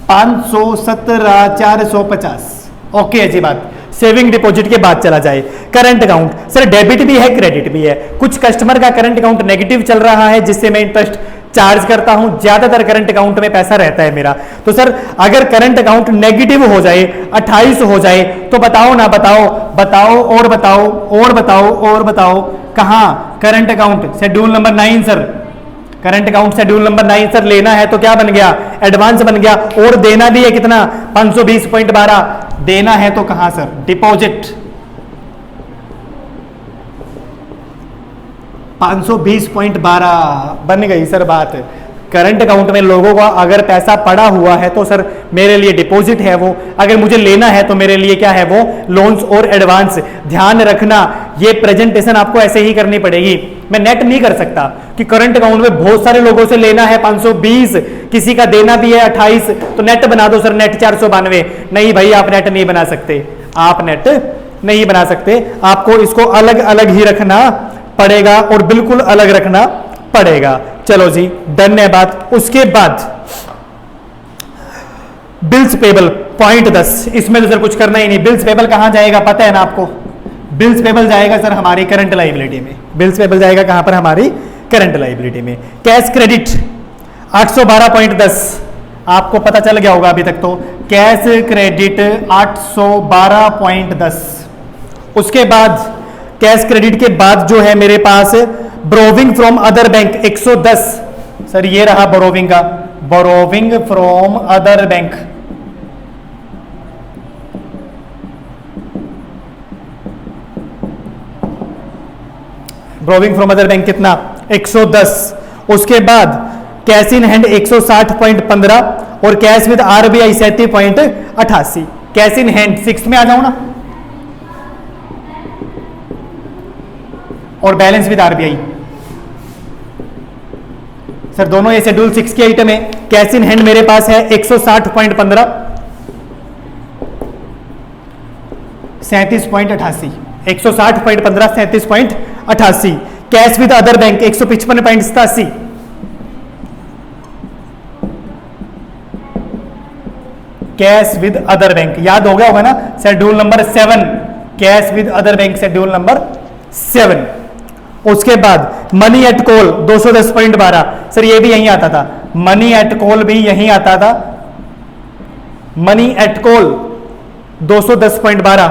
517 450 ओके है जी बात। सेविंग डिपॉजिट के बाद चला जाए करंट अकाउंट। सर डेबिट भी है क्रेडिट भी है। कुछ कस्टमर का करंट अकाउंट नेगेटिव चल रहा है जिससे मैं इंटरेस्ट चार्ज करता हूं, ज्यादातर करंट अकाउंट में पैसा रहता है मेरा। तो सर अगर करंट अकाउंट नेगेटिव हो जाए 28 हो जाए तो बताओ ना, बताओ बताओ और बताओ और बताओ और बताओ कहां current account schedule number 9 sir. Current account schedule number 9 sir लेना है तो क्या बन गया एडवांस बन गया और देना भी है कितना 520.12 देना है तो कहां सर डिपॉजिट 520.12 बन गई सर बात। करंट अकाउंट में लोगों का अगर पैसा पड़ा हुआ है तो सर मेरे लिए डिपॉजिट है वो, अगर मुझे लेना है तो मेरे लिए क्या है वो लोन्स और एडवांस। ध्यान रखना ये प्रेजेंटेशन आपको ऐसे ही करनी पड़ेगी। मैं नेट नहीं कर सकता कि करंट अकाउंट में बहुत सारे लोगों से लेना है 520, किसी का देना भी है 28 तो नेट बना दो सर नेट 492। नहीं भाई आप नेट नहीं बना सकते, आप नेट नहीं बना सकते, आपको इसको अलग अलग ही रखना पड़ेगा और बिल्कुल अलग रखना पड़ेगा। चलो जी डन है बात। उसके बाद बिल्स पेबल पॉइंट 10, इसमें तो सर कुछ करना ही नहीं। बिल्स पेबल कहां जाएगा पता है ना आपको, बिल्स पेबल जाएगा सर हमारी करंट लायबिलिटी में। बिल्स पेबल जाएगा कहां पर हमारी करंट लायबिलिटी में। कैश क्रेडिट 812.10 आपको पता चल गया होगा अभी तक तो, कैश क्रेडिट 812.10। उसके बाद कैश क्रेडिट के बाद जो है मेरे पास borrowing from other bank 110 sir ये रहा बोरोविंग का, borrowing from other bank borrowing from other bank कितना 110। उसके बाद कैश इन हैंड 160.15 और cash with RBI 37.88। Cash in hand 6 में आ जाऊं ना और बैलेंस विद आरबीआई सर दोनों ये शेड्यूल 6 की आइटम है। कैश इन हैंड मेरे पास है 160.15 37.88 160.15 37.88। Cash with other bank 155.87 cash with other bank, याद हो गया होगा ना, schedule number 7, cash with other bank schedule number 7। उसके बाद मनी एट कॉल 210.12, सर ये भी यहीं आता था, मनी एट कॉल भी यहीं आता था, मनी एट कॉल 210.12।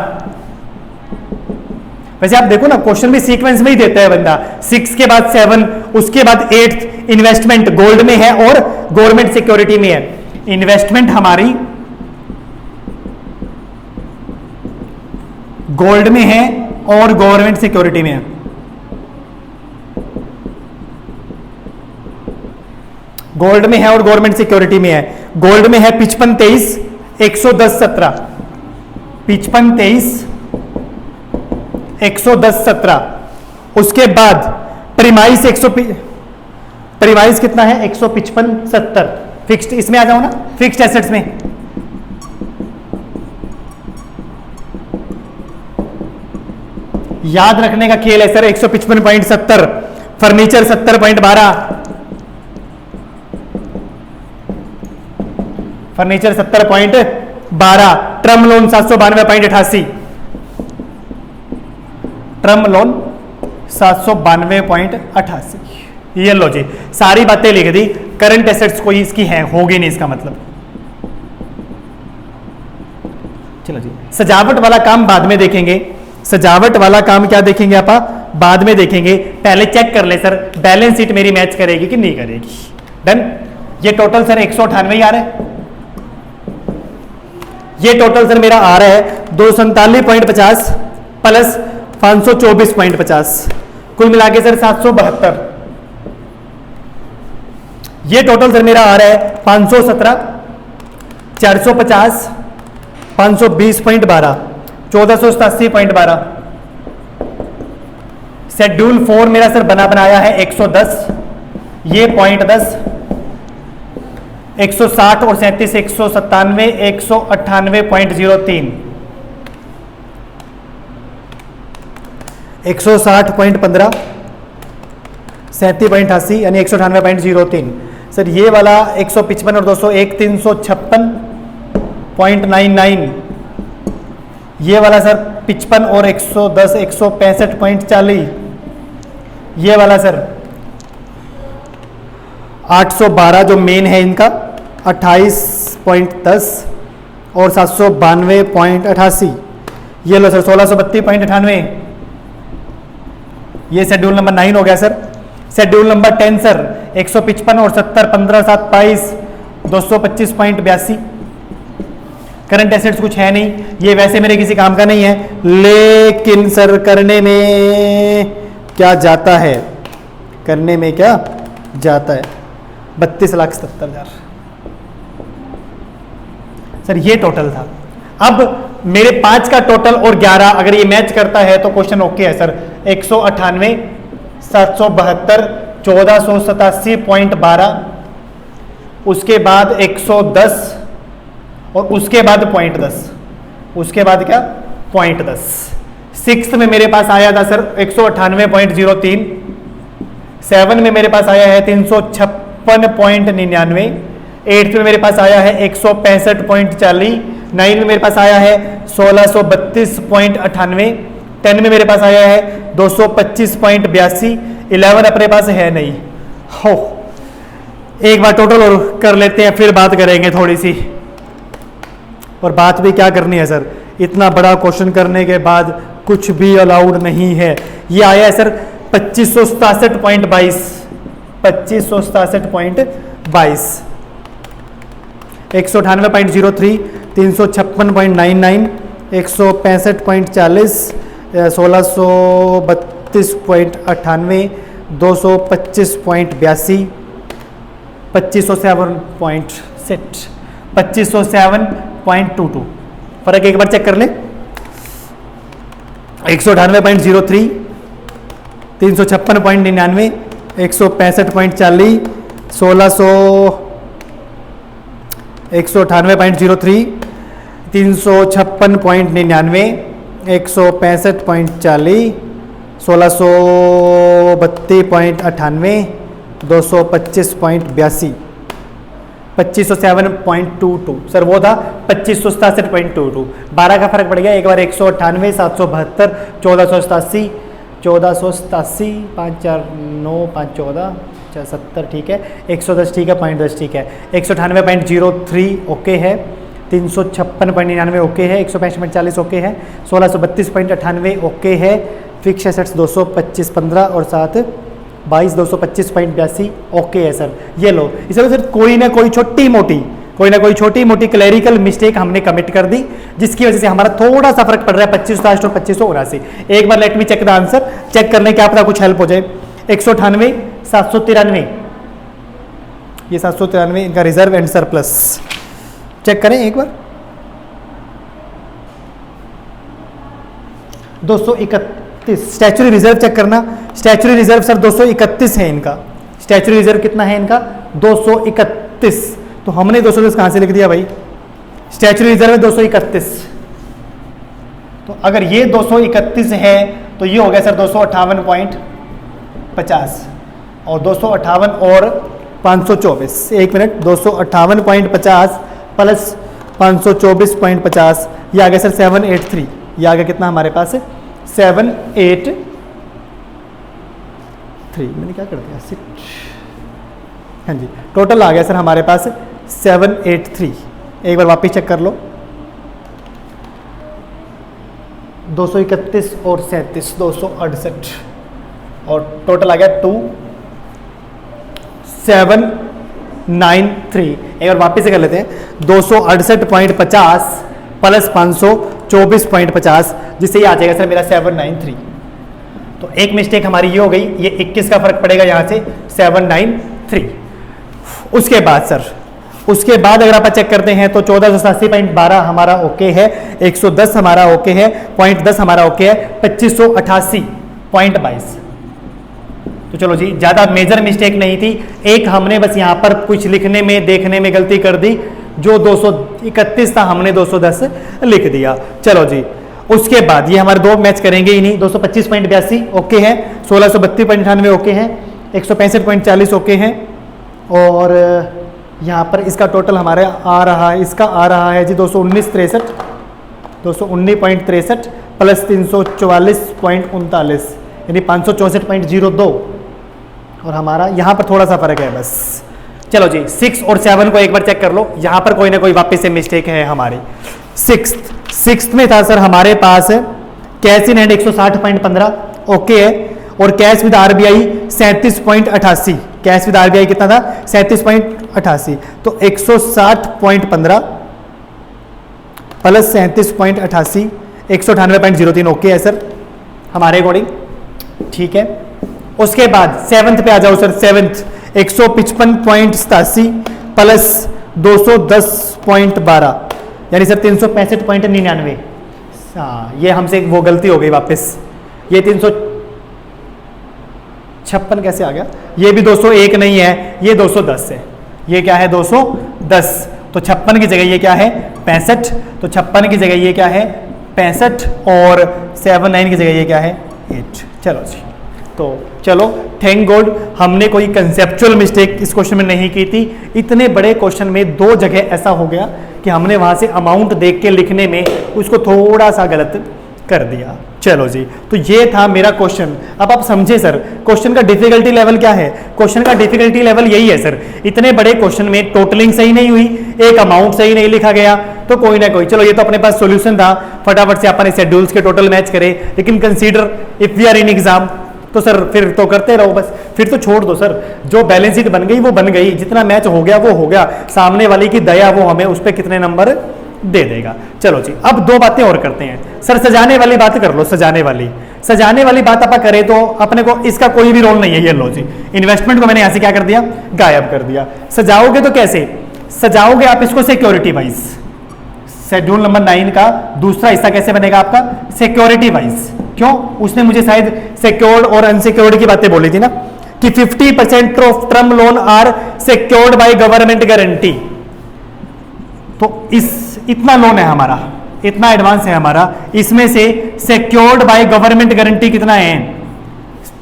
वैसे आप देखो ना क्वेश्चन भी सीक्वेंस में ही देता है बंदा, 6 के बाद 7, उसके बाद 8 इन्वेस्टमेंट गोल्ड में है और गवर्नमेंट सिक्योरिटी में है। इन्वेस्टमेंट हमारी गोल्ड में है और गवर्नमेंट सिक्योरिटी में है। गोल्ड में है और गवर्नमेंट सिक्योरिटी में है। गोल्ड में है 55-23 110-17, 55-23 110-17। उसके बाद प्रीमाइस प्रीमाइस कितना है 155-70। फिक्स्ड इसमें आ जाओ ना, फिक्स्ड एसेट्स में याद रखने का खेल है sir, 155.70, furniture 70.12, furniture 70.12, term loan 792.88, term loan 792.88। ये लो जी, सारी बातें लिख दी, करंट एसेट्स कोई इसकी है होगी नहीं, इसका मतलब। चलो जी, सजावट वाला काम बाद में देखेंगे, सजावट वाला काम क्या देखेंगे आप बाद में देखेंगे। पहले चेक कर ले सर बैलेंस शीट मेरी मैच करेगी कि नहीं करेगी। डन। ये टोटल सर 198 आ रहा है, ये टोटल सर मेरा आ रहा है 247.50 प्लस 524.50, कुल मिला के सर 772। ये टोटल सर मेरा आ रहा है 517, 450, 520.12, 1487.12। शेड्यूल 4 मेरा सर बना बनाया है 110, ये 0.10, 160 और 37 197 198.03, 160.15, 37.88 यानी 198.03। सर ये वाला 155 और 201 356.99, ये वाला सर 55 और 110 165.40, ये वाला सर 812 जो मेन है इनका 28.10 और 792.88, ये लो सर 1632.98। ये शेड्यूल नंबर 9 हो गया सर। शेड्यूल नंबर 10 सर 155 और 70 15 7 22 225.82। करंट एसेट्स कुछ है नहीं, ये वैसे मेरे किसी काम का नहीं है, लेकिन सर करने में क्या जाता है, करने में क्या जाता है 32,77,000। सर ये टोटल था। अब मेरे 5 का टोटल और 11 अगर ये मैच करता है तो क्वेश्चन ओके है सर। 198 772 1487.12, उसके बाद 110 और उसके बाद 0.10, उसके बाद क्या 0.10। 6th में मेरे पास आया था सर 198.03, 7 में मेरे पास आया है 356.99, 8th में मेरे पास आया है 165.40, 9 में मेरे पास आया है 1632.98, 10 में मेरे पास आया है 225.82, 11 अपने पास है नहीं। हो एक बार टोटल और कर लेते हैं, फिर बात करेंगे थोड़ी सी। और बात भी क्या करनी है सर, इतना बड़ा क्वेश्चन करने के बाद कुछ भी अलाउड नहीं है। ये आया है सर 2567.22, 2567.22, 198.03, 356.99, 165.40, 1632.98, 225.82, 2507.22। फर्क एक बार चेक कर ले। 198.03, 356.99, 165.40, 198.03, 356.99, 165.40, 1632.98, 225.82। 2507.22 सर वो था 2567.22, 12 का फर्क पड़ गया। एक बार 198, 772, 1487, 1487, 549, 514, 70 ठीक है, 110 ठीक है, 0.10 ठीक है, 198.03 ओके है, 356.99 ओके है, 165.40 ओके है, 1632.98 ओके है, फिक्स एसेट्स 225.15 और साथ 22,225.82 ओके है सर। ये लो, इसमें सर कोई ना कोई छोटी मोटी क्लैरिकल मिस्टेक हमने कमिट कर दी, जिसकी वजह से हमारा थोड़ा सा फर्क पड़ रहा है 2560 और 2579। एक बार let me check the answer, check करने क्या पता कुछ हेल्प हो जाए। 198, 793, ये 793 इनका रिजर्व एंड सरप्लस चेक करें एक बार। 231 स्टैचुरी रिजर्व चेक करना, स्टैचुरी रिजर्व सर 231 है इनका, स्टैचुरी रिजर्व कितना है इनका 231, तो हमने 210 कहां से लिख दिया भाई, स्टैचुरी रिजर्व है 231, तो अगर ये 231 है तो ये हो गया सर 258.50 और 258 और 524, एक मिनट, 258.50 प्लस 524.50, ये आ गया सर 783, ये आ गया कितना हमारे पास है 783, मैंने क्या कर दिया सिट, हाँ जी टोटल आ गया सर हमारे पास 783। एक बार वापस चेक कर लो, 231 और 37 268 और टोटल आ गया 2793। एक बार वापस से कर लेते हैं, 268.50 प्लस 524.50, जिससे ये आ जाएगा सर मेरा 793। तो एक मिस्टेक हमारी ये हो गई, ये 21 का फर्क पड़ेगा यहाँ से 793। उसके बाद सर, उसके बाद अगर आप चेक करते हैं तो 1487.12 हमारा ओके है, 110 हमारा ओके है, 0.10 हमारा ओके है, 2588.22। तो चलो जी, ज़्यादा मेजर मिस्टेक नहीं थी, एक हमने बस यहाँ पर कुछ लिखने में देखने में गलती कर दी, जो 231 था हमने 210 लिख दिया। चलो जी, उसके बाद ये हमारे दो मैच करेंगे ही नहीं, 225.82 ओके है, 1632.98 ओके है, 165.40 ओके है, और यहाँ पर इसका टोटल हमारे आ रहा है, इसका आ रहा है जी 219.63 प्लस 344.39 यानी 564.02, और हमारा यहाँ पर थोड़ा सा फर्क है बस। चलो जी, 6 और 7 को एक बार चेक कर लो, यहाँ पर कोई ना कोई वापस से मिस्टेक है हमारी। सिक्स में था सर हमारे पास कैश इन हैंड 160.15 ओके है, और cash with RBI 37.88, cash with RBI कितना था 37.88, तो 160.15 प्लस 37.88 198.03 ओके है सर हमारे अकॉर्डिंग, ठीक है। उसके बाद 7th पे आ जाओ सर, 7th 155.87 प्लस 210.12 यानी सर 365.99। हाँ, ये हमसे वो गलती हो गई वापस, ये 356 कैसे आ गया, ये भी 201 नहीं है, ये 210 है, ये क्या है 210, तो 56 की जगह ये क्या है 65, तो 56 की जगह ये क्या है 65, और 79 की जगह ये क्या है 8। चलो जी, तो चलो थैंक गॉड हमने कोई कंसेप्चुअल मिस्टेक इस क्वेश्चन में नहीं की थी। इतने बड़े क्वेश्चन में दो जगह ऐसा हो गया कि हमने वहां से अमाउंट देख के लिखने में उसको थोड़ा सा गलत कर दिया। चलो जी, तो ये था मेरा क्वेश्चन। अब आप समझे सर क्वेश्चन का डिफिकल्टी लेवल क्या है। क्वेश्चन का डिफिकल्टी लेवल यही है सर, इतने बड़े क्वेश्चन में टोटलिंग सही नहीं हुई, एक अमाउंट सही नहीं लिखा गया, तो कोई ना कोई, चलो ये तो अपने पास सॉल्यूशन था, फटाफट से अपन शेड्यूल्स के टोटल मैच करे, लेकिन consider if we are in exam तो सर फिर तो करते रहो बस, फिर तो छोड़ दो सर, जो बैलेंस शीट बन गई वो बन गई, जितना मैच हो गया वो हो गया, सामने वाले की दया वो हमें उस पर कितने नंबर दे देगा। चलो जी, अब दो बातें और करते हैं सर, सजाने वाली बात कर लो, सजाने वाली बात आप करें तो अपने को इसका कोई भी रोल नहीं है। ये लो जी, इन्वेस्टमेंट को मैंने यहां से क्या कर दिया, गायब कर दिया। सजाओगे तो कैसे सजाओगे आप इसको, सिक्योरिटी वाइज। शेड्यूल नंबर 9 का दूसरा हिस्सा कैसे बनेगा आपका, सिक्योरिटी वाइज। क्यों, उसने मुझे शायद सिक्योर्ड और अनसिक्योर्ड की बातें बोली थी ना, कि 50% of term loan are secured by government guarantee. तो इतना लोन है हमारा, इतना एडवांस है हमारा, इसमें से सिक्योर्ड बाय गवर्नमेंट गारंटी कितना है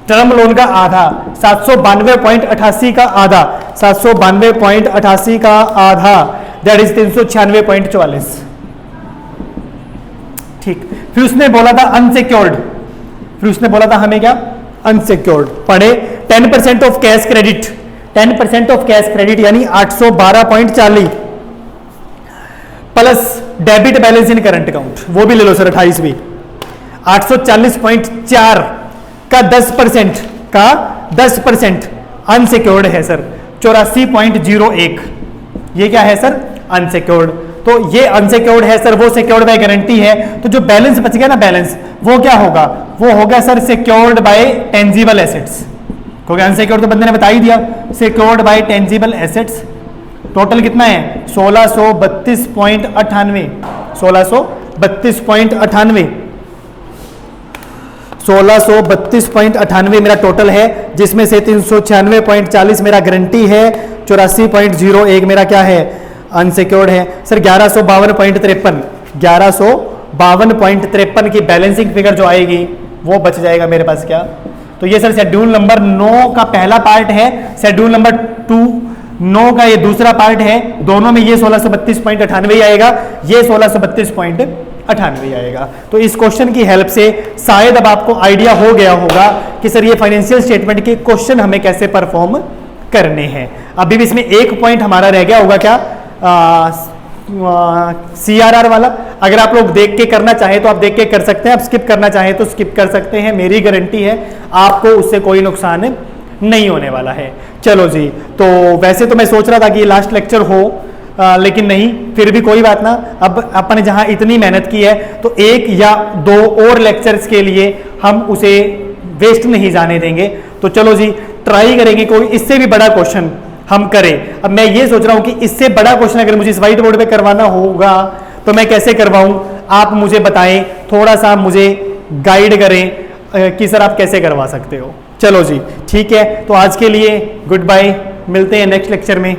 टर्म लोन का आधा 792.88 का आधा 792.88 का आधा दैट इज 396.44। ठीक, फिर उसने बोला था अनसिक्योर्ड, फिर उसने बोला था हमें क्या, अनसिक्योर्ड। पढ़े 10% of cash credit, 10% of cash credit यानी 812.40 प्लस डेबिट बैलेंस इन करंट अकाउंट, वो भी ले लो सर 28 भी, 840.4 का 10% अनसिक्योर्ड है सर 84.01, ये क्या है सर, अनसिक्योर्ड। तो ये अनसिक्योर्ड है सर, वो सिक्योर्ड बाय गारंटी है, तो जो बैलेंस बच गया ना बैलेंस, वो क्या होगा, वो होगा sir secured by tangible assets, क्योंकि अनसिक्योर्ड तो बंदे ने बता ही दिया, secured by tangible assets. Total कितना है 1632.98, 1632.98 मेरा टोटल है, जिसमें से 396.40 मेरा गारंटी है, 84.01 मेरा क्या है, अनसिक्योर्ड है सर। 1152.53 की बैलेंसिंग फिगर जो आएगी वो बच जाएगा मेरे पास क्या। तो ये सर शेड्यूल नंबर 9 का पहला पार्ट है, शेड्यूल नंबर 9 का ये दूसरा पार्ट है, दोनों में ये 1632.98 आएगा, ये 1632.98 आएगा। तो इस क्वेश्चन की हेल्प से शायद अब आपको आइडिया हो गया होगा कि सर ये फाइनेंशियल स्टेटमेंट के क्वेश्चन हमें कैसे परफॉर्म करने हैं। अभी भी इसमें एक पॉइंट हमारा रह गया होगा क्या, CRR वाला। अगर आप लोग देख के करना चाहें तो आप देख के कर सकते हैं, आप स्किप करना चाहें तो स्किप कर सकते हैं, मेरी गारंटी है आपको उससे कोई नुकसान नहीं होने वाला है। चलो जी, तो वैसे तो मैं सोच रहा था कि ये लास्ट लेक्चर हो, लेकिन नहीं, फिर भी कोई बात ना। अब अपन जहां इतनी मेहनत की है तो एक या दो और लेक्चर्स के लिए हम उसे वेस्ट नहीं जाने देंगे। तो चलो जी, ट्राई करेंगे कोई इससे भी बड़ा क्वेश्चन हम करें। अब मैं ये सोच रहा हूं कि इससे बड़ा क्वेश्चन अगर मुझे इस व्हाइट बोर्ड पे करवाना होगा तो मैं कैसे करवाऊं, आप मुझे बताएं, थोड़ा सा मुझे गाइड करें कि सर आप कैसे करवा सकते हो। चलो जी ठीक है, तो आज के लिए गुड बाय, मिलते हैं नेक्स्ट लेक्चर में।